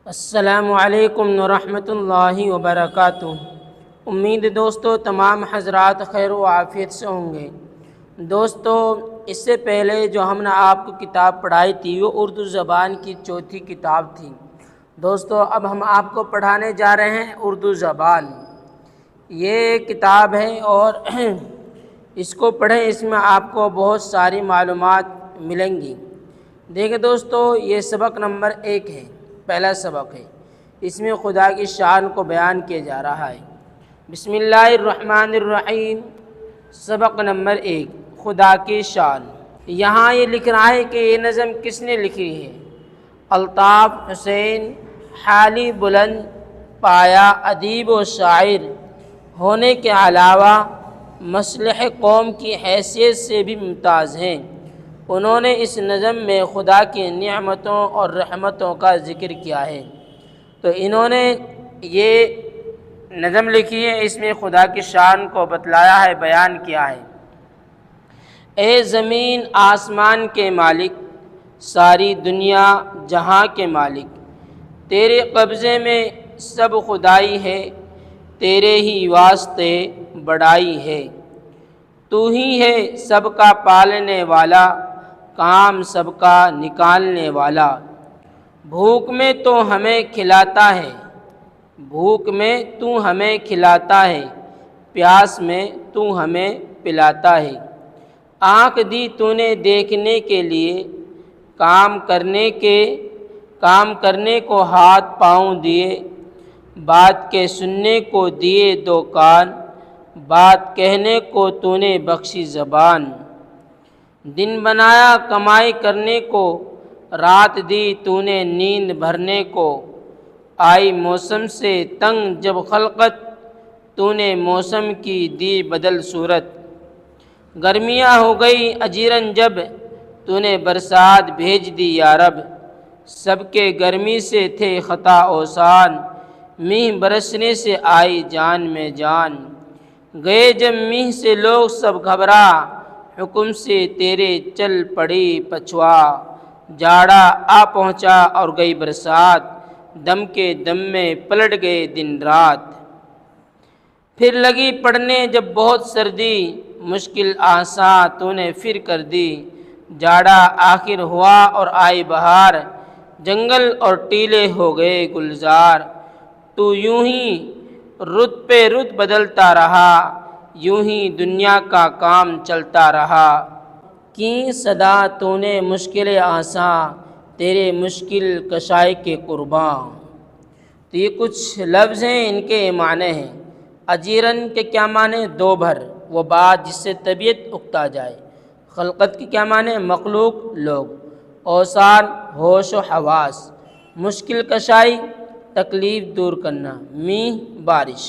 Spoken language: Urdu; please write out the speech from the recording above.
السلام علیکم ورحمۃ اللہ وبرکاتہ۔ امید دوستو تمام حضرات خیر و عافیت سے ہوں گے۔ دوستو اس سے پہلے جو ہم نے آپ کو کتاب پڑھائی تھی وہ اردو زبان کی چوتھی کتاب تھی۔ دوستو اب ہم آپ کو پڑھانے جا رہے ہیں اردو زبان۔ یہ کتاب ہے اور اس کو پڑھیں، اس میں آپ کو بہت ساری معلومات ملیں گی۔ دیکھیں دوستو، یہ سبق نمبر 1 ہے، پہلا سبق ہے۔ اس میں خدا کی شان کو بیان کیا جا رہا ہے۔ بسم اللہ الرحمن الرحیم۔ سبق نمبر 1، خدا کی شان۔ یہاں یہ لکھ رہا ہے کہ یہ نظم کس نے لکھی ہے؟ الطاف حسین حالی بلند پایا ادیب و شاعر ہونے کے علاوہ مصلح قوم کی حیثیت سے بھی ممتاز ہیں۔ انہوں نے اس نظم میں خدا کی نعمتوں اور رحمتوں کا ذکر کیا ہے۔ تو انہوں نے یہ نظم لکھی ہے، اس میں خدا کی شان کو بتلایا ہے، بیان کیا ہے۔ اے زمین آسمان کے مالک، ساری دنیا جہاں کے مالک، تیرے قبضے میں سب خدائی ہے، تیرے ہی واسطے بڑائی ہے۔ تو ہی ہے سب کا پالنے والا، کام سب کا نکالنے والا۔ بھوک میں تو ہمیں کھلاتا ہے، بھوک میں تو ہمیں کھلاتا ہے، پیاس میں تو ہمیں پلاتا ہے۔ آنکھ دی تو نے دیکھنے کے لیے، کام کرنے کو ہاتھ پاؤں دیے، بات کے سننے کو دیے 2 کان، بات کہنے کو تو نے بخشی زبان۔ دن بنایا کمائی کرنے کو، رات دی تو نے نیند بھرنے کو۔ آئی موسم سے تنگ جب خلقت، تو نے موسم کی دی بدل صورت۔ گرمیاں ہو گئی اجیرن جب، تو نے برسات بھیج دی یا رب۔ سب کے گرمی سے تھے خطا اوسان، میہ برسنے سے آئی جان میں جان۔ گئے جب میہ سے لوگ سب گھبرا، حکم سے تیرے چل پڑی پچھوا۔ جاڑا آ پہنچا اور گئی برسات، دم کے دم میں پلٹ گئے دن رات۔ پھر لگی پڑنے جب بہت سردی، مشکل آساں تو نے پھر کر دی۔ جاڑا آخر ہوا اور آئی بہار، جنگل اور ٹیلے ہو گئے گلزار۔ تو یوں ہی رت پہ رت بدلتا رہا، یوں ہی دنیا کا کام چلتا رہا۔ کی صدا تو نے مشکل آساں، تیرے مشکل کشائی کے قرباں۔ تو یہ کچھ لفظ ہیں، ان کے معنی ہیں۔ اجیرن کے کیا معنی؟ 2 بھر، وہ بات جس سے طبیعت اکتا جائے۔ خلقت کے کیا معنی؟ مخلوق، لوگ۔ اوسان، ہوش و حواس۔ مشکل کشائی، تکلیف دور کرنا۔ میہ، بارش۔